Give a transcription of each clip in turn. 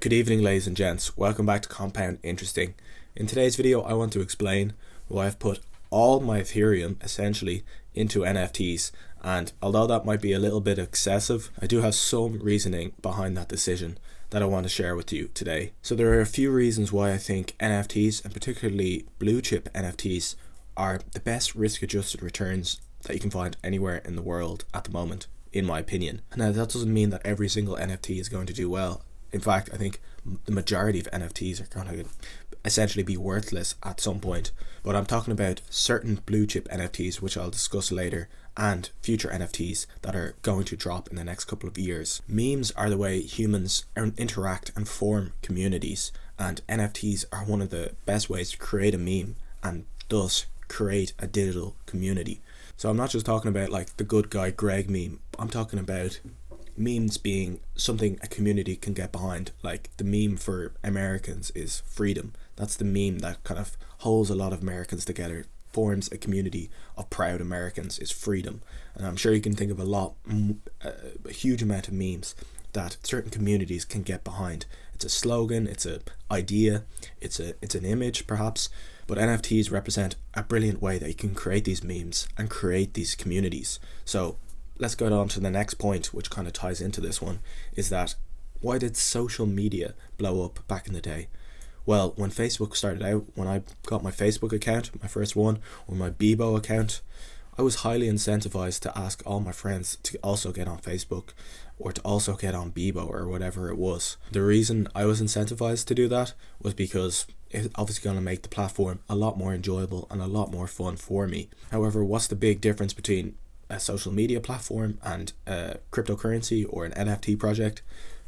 Good evening, ladies and gents. Welcome back to Compound Interesting. In today's video, I want to explain why I've put all my Ethereum essentially into NFTs. And although that might be a little bit excessive, I do have some reasoning behind that decision that I want to share with you today. So there are a few reasons why I think NFTs, and particularly blue chip NFTs, are the best risk-adjusted returns that you can find anywhere in the world at the moment, in my opinion. Now, that doesn't mean that every single NFT is going to do well. In fact, I think the majority of NFTs are going to essentially be worthless at some point. But I'm talking about certain blue chip NFTs, which I'll discuss later, and future NFTs that are going to drop in the next couple of years. Memes are the way humans interact and form communities, and NFTs are one of the best ways to create a meme and thus create a digital community. So I'm not just talking about like the good guy Greg meme. I'm talking about memes being something a community can get behind. Like the meme for Americans is freedom. That's the meme that kind of holds a lot of Americans together, forms a community of proud Americans, is freedom. And I'm sure you can think of a huge amount of memes that certain communities can get behind. It's a slogan, it's an idea, it's an image perhaps, but NFTs represent a brilliant way that you can create these memes and create these communities. So let's go on to the next point, which kind of ties into this one, is that why did social media blow up back in the day? Well, when Facebook started out, when I got my Facebook account, my first one, or my Bebo account, I was highly incentivized to ask all my friends to also get on Facebook or to also get on Bebo or whatever it was. The reason I was incentivized to do that was because it's obviously going to make the platform a lot more enjoyable and a lot more fun for me. However, what's the big difference between a social media platform and a cryptocurrency or an NFT project?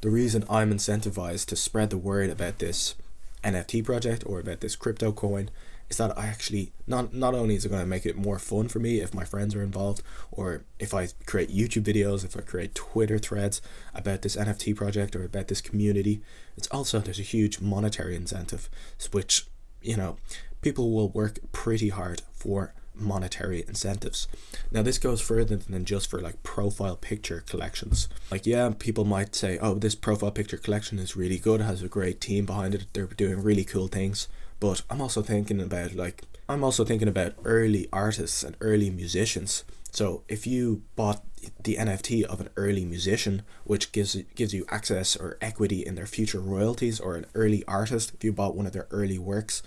The reason I'm incentivized to spread the word about this NFT project or about this crypto coin is that I actually not only is it going to make it more fun for me if my friends are involved, or if I create YouTube videos, if I create Twitter threads about this NFT project or about this community, it's also, there's a huge monetary incentive, which, you know, people will work pretty hard for monetary incentives. Now this goes further than just for like profile picture collections. Like, yeah, people might say, oh, this profile picture collection is really good, it has a great team behind it, they're doing really cool things. But I'm also thinking about early artists and early musicians. So if you bought the NFT of an early musician, which gives you access or equity in their future royalties, or an early artist, if you bought one of their early works,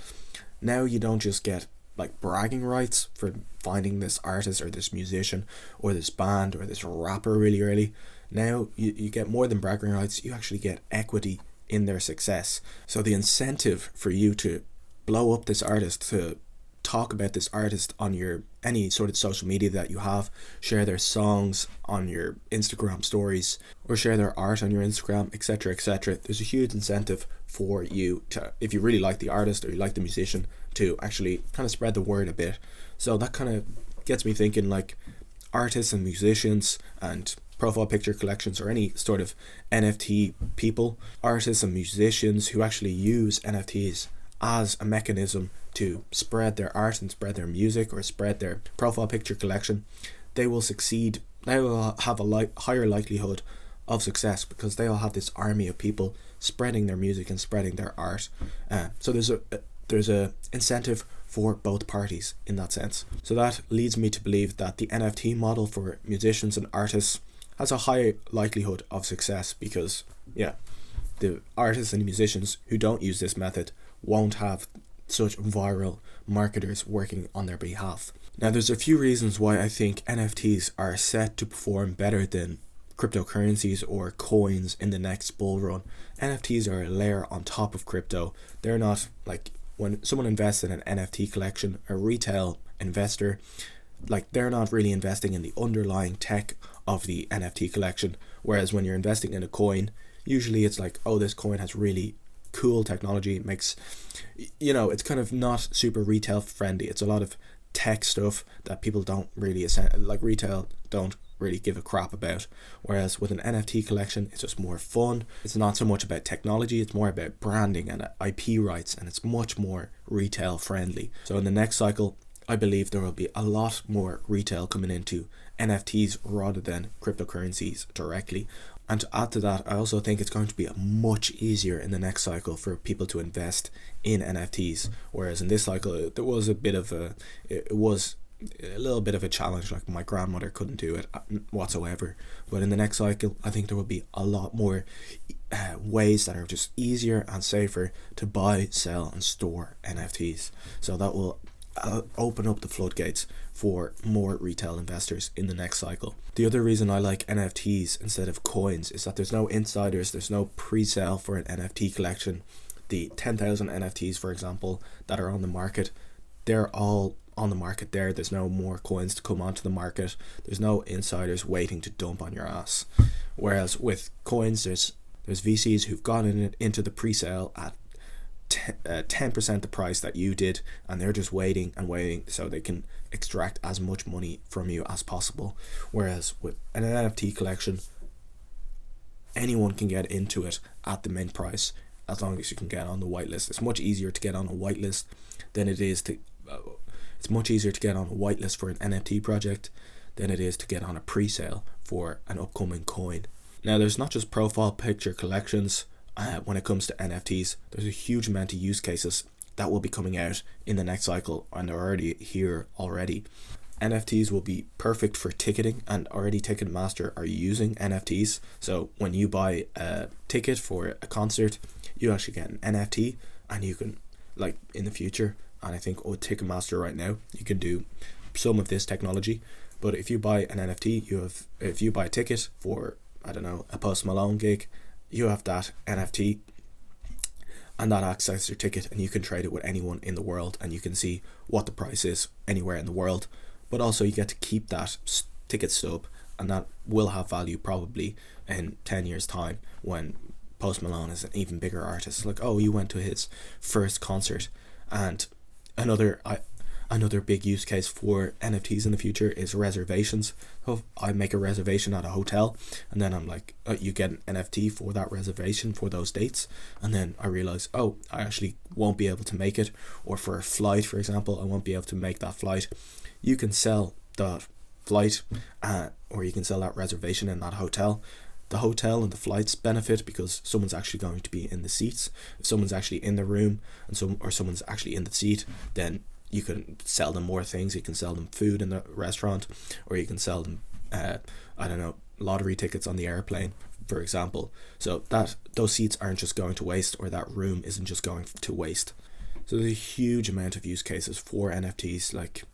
now you don't just get like bragging rights for finding this artist or this musician or this band or this rapper really early. Now you get more than bragging rights, you actually get equity in their success. So the incentive for you to blow up this artist, to talk about this artist on your any sort of social media that you have, share their songs on your Instagram stories or share their art on your Instagram, etc., etc. There's a huge incentive for you to, if you really like the artist or you like the musician, to actually kind of spread the word a bit. So that kind of gets me thinking, like, artists and musicians and profile picture collections or any sort of NFT people, artists and musicians who actually use NFTs as a mechanism to spread their art and spread their music or spread their profile picture collection, they will succeed. They will have a higher likelihood of success because they'll have this army of people spreading their music and spreading their art. So there's a incentive for both parties in that sense. So that leads me to believe that the NFT model for musicians and artists has a high likelihood of success because, yeah, the artists and musicians who don't use this method won't have such viral marketers working on their behalf. Now, there's a few reasons why I think NFTs are set to perform better than cryptocurrencies or coins in the next bull run. NFTs are a layer on top of crypto. They're not like, when someone invests in an NFT collection, a retail investor, like, they're not really investing in the underlying tech of the NFT collection. Whereas when you're investing in a coin, usually it's like, oh, this coin has really cool technology. It makes, you know, it's kind of not super retail friendly. It's a lot of tech stuff that people don't really, like retail don't really give a crap about. Whereas with an NFT collection, it's just more fun. It's not so much about technology, it's more about branding and IP rights, and it's much more retail friendly. So in the next cycle, I believe there will be a lot more retail coming into NFTs rather than cryptocurrencies directly. And to add to that, I also think it's going to be much easier in the next cycle for people to invest in NFTs. Whereas in this cycle, there was it was a little bit of a challenge. Like my grandmother couldn't do it whatsoever. But in the next cycle, I think there will be a lot more ways that are just easier and safer to buy, sell, and store NFTs. So that will open up the floodgates for more retail investors in the next cycle. The other reason I like NFTs instead of coins is that there's no insiders, there's no pre-sale for an NFT collection. The 10,000 NFTs, for example, that are on the market, they're all on the market there. There's no more coins to come onto the market. There's no insiders waiting to dump on your ass. Whereas with coins, there's VCs who've gone into the pre-sale at 10% the price that you did, and they're just waiting and waiting so they can extract as much money from you as possible. Whereas with an NFT collection, anyone can get into it at the mint price as long as you can get on the whitelist. It's much easier to get on a whitelist than it is to it's much easier to get on a whitelist for an NFT project than it is to get on a pre-sale for an upcoming coin. Now, there's not just profile picture collections when it comes to NFTs. There's a huge amount of use cases that will be coming out in the next cycle, and they're already here already. NFTs will be perfect for ticketing, and already Ticketmaster are using NFTs. So when you buy a ticket for a concert, you actually get an NFT, and you can, like in the future, and I think with Ticketmaster right now, you can do some of this technology. But if you buy an NFT, if you buy a ticket for, I don't know, a Post Malone gig, you have that NFT, and that acts as your ticket, and you can trade it with anyone in the world, and you can see what the price is anywhere in the world. But also you get to keep that ticket stub, and that will have value probably in 10 years time when Post Malone is an even bigger artist. Like, oh, you went to his first concert. And another big use case for NFTs in the future is reservations. So I make a reservation at a hotel, and then I'm like, you get an NFT for that reservation for those dates, and then I realize, oh, I actually won't be able to make it, or for a flight, for example, I won't be able to make that flight. You can sell the flight, or you can sell that reservation in that hotel. The hotel and the flights benefit because someone's actually going to be in the seats. If someone's actually in the room and someone's actually in the seat, then you can sell them more things. You can sell them food in the restaurant, or you can sell them, lottery tickets on the airplane, for example. So that those seats aren't just going to waste, or that room isn't just going to waste. So there's a huge amount of use cases for NFTs, like,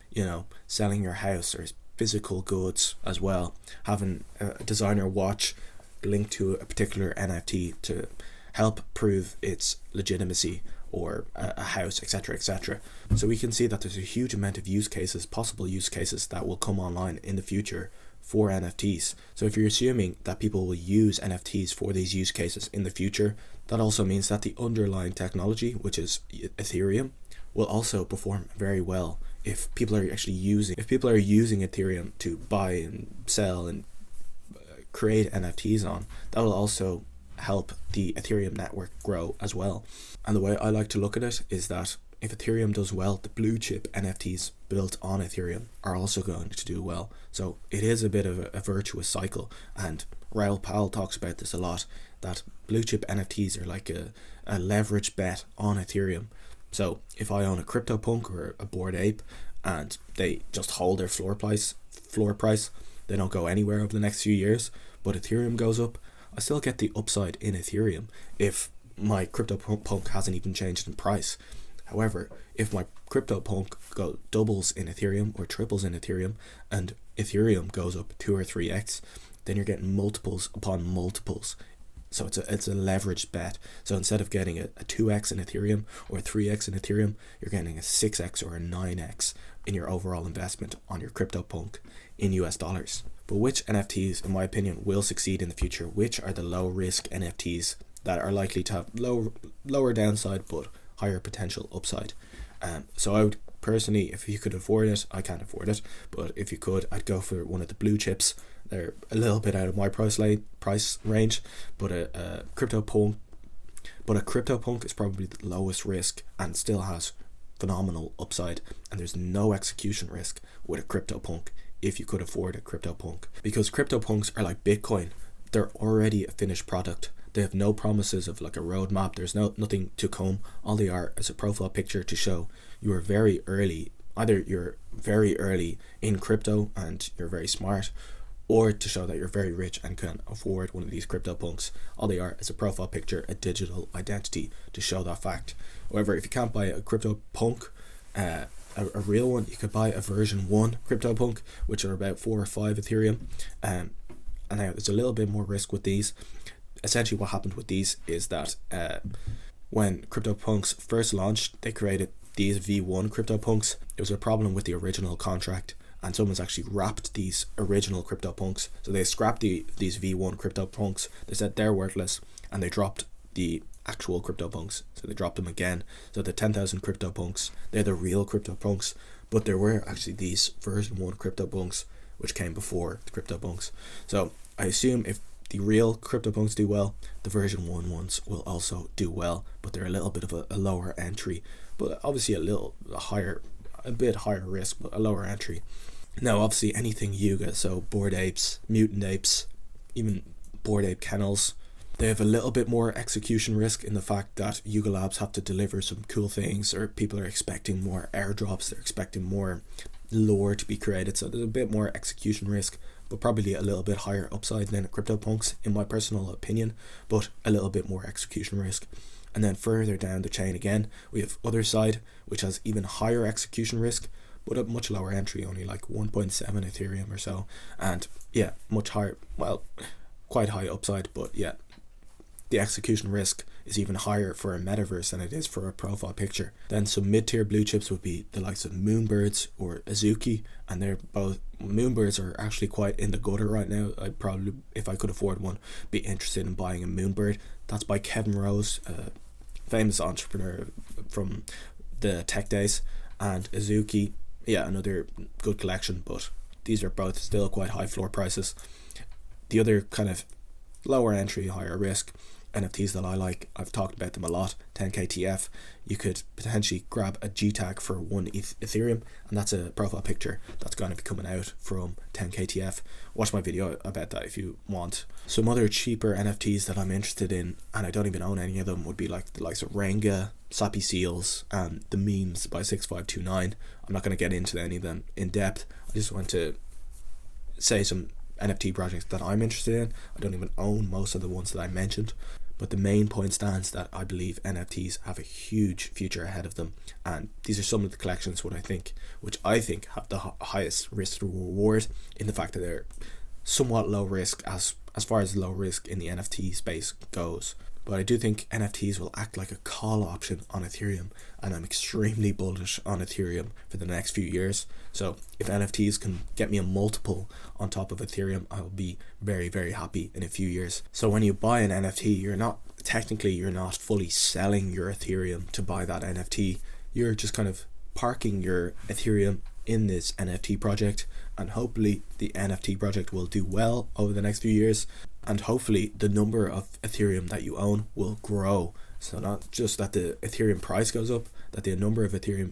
selling your house or physical goods as well, having a designer watch linked to a particular NFT to help prove its legitimacy, or a house, etc., etc. So we can see that there's a huge amount of possible use cases that will come online in the future for NFTs. So if you're assuming that people will use NFTs for these use cases in the future, that also means that the underlying technology, which is Ethereum, will also perform very well if people are using Ethereum to buy and sell and create NFTs on. That will also help the Ethereum network grow as well. And the way I like to look at it is that if Ethereum does well, the blue chip NFTs built on Ethereum are also going to do well. So it is a bit of a virtuous cycle, and Raoul Pal talks about this a lot, that blue chip NFTs are like a leverage bet on Ethereum. So if I own a CryptoPunk or a Bored Ape, and they just hold their floor price, they don't go anywhere over the next few years, but Ethereum goes up, I still get the upside in Ethereum if my CryptoPunk hasn't even changed in price. However, if my CryptoPunk doubles in Ethereum or triples in Ethereum, and Ethereum goes up 2 or 3x, then you're getting multiples upon multiples. So it's a leveraged bet. So instead of getting a 2x in Ethereum or a 3x in Ethereum, you're getting a 6x or a 9x in your overall investment on your CryptoPunk in US dollars. But which NFTs, in my opinion, will succeed in the future? Which are the low risk NFTs that are likely to have lower downside but higher potential upside? So I would personally, if you could afford it, I can't afford it, but if you could, I'd go for one of the blue chips. They're a little bit out of my price range, but a CryptoPunk is probably the lowest risk and still has phenomenal upside, and there's no execution risk with a CryptoPunk if you could afford a CryptoPunk, because CryptoPunks are like Bitcoin. they're already a finished product. They have no promises of like a roadmap. There's nothing to come. All they are is a profile picture to show you are very early. Either you're very early in crypto and you're very smart, or to show that you're very rich and can afford one of these CryptoPunks. All they are is a profile picture, a digital identity to show that fact. However, if you can't buy a CryptoPunk, a real one, you could buy a version 1 CryptoPunk, which are about 4 or 5 Ethereum. And now there's a little bit more risk with these. Essentially what happened with these is that when CryptoPunks first launched, they created these V1 CryptoPunks. There was a problem with the original contract, and someone's actually wrapped these original CryptoPunks. So they scrapped these V1 CryptoPunks. They said they're worthless, and they dropped the actual CryptoPunks. So they dropped them again. So the 10,000 CryptoPunks, they're the real CryptoPunks, but there were actually these version 1 CryptoPunks which came before the CryptoPunks. So I assume if the real CryptoPunks do well, the version 1 ones will also do well, but they're a little bit of a lower entry, but obviously a bit higher risk, but a lower entry. Now obviously anything Yuga, so Bored Apes, Mutant Apes, even Bored Ape Kennels, they have a little bit more execution risk in the fact that Yuga Labs have to deliver some cool things, or people are expecting more airdrops, they're expecting more lore to be created, so there's a bit more execution risk, but probably a little bit higher upside than CryptoPunks in my personal opinion, but a little bit more execution risk. And then further down the chain again, we have Other Side, which has even higher execution risk, but a much lower entry, only like 1.7 Ethereum or so, and yeah, much higher, well, quite high upside, but yeah, the execution risk is even higher for a metaverse than it is for a profile picture. Then some mid-tier blue chips would be the likes of Moonbirds or Azuki, and they're both, Moonbirds are actually quite in the gutter right now. I'd probably, if I could afford one, be interested in buying a Moonbird. That's by Kevin Rose, a famous entrepreneur from the tech days. And Azuki, yeah, another good collection, but these are both still quite high floor prices. The other kind of lower entry, higher risk NFTs that I like, I've talked about them a lot, 10KTF, you could potentially grab a G tag for 1 Ethereum, and that's a profile picture that's going to be coming out from 10KTF. Watch my video about that if you want. Some other cheaper NFTs that I'm interested in, and I don't even own any of them, would be like the likes of Renga, Sappy Seals, and the Memes by 6529. I'm not going to get into any of them in depth. I just want to say some NFT projects that I'm interested in. I don't even own most of the ones that I mentioned, but the main point stands that I believe NFTs have a huge future ahead of them, and these are some of the collections which I think have the highest risk to reward, in the fact that they're somewhat low risk as far as low risk in the NFT space goes. But I do think NFTs will act like a call option on Ethereum, and I'm extremely bullish on Ethereum for the next few years. So if NFTs can get me a multiple on top of Ethereum, I'll be very, very happy in a few years. So when you buy an NFT, you're not fully selling your Ethereum to buy that NFT. You're just kind of parking your Ethereum in this NFT project, and hopefully the NFT project will do well over the next few years, and hopefully the number of Ethereum that you own will grow. So not just that the Ethereum price goes up, that the number of Ethereum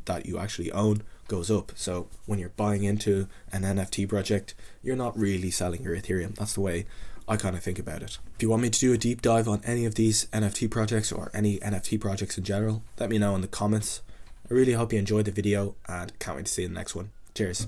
that you actually own goes up. So when you're buying into an NFT project, you're not really selling your Ethereum. That's the way I kind of think about it. If you want me to do a deep dive on any of these NFT projects or any NFT projects in general, let me know in the comments. I really hope you enjoyed the video, and can't wait to see you in the next one. Cheers.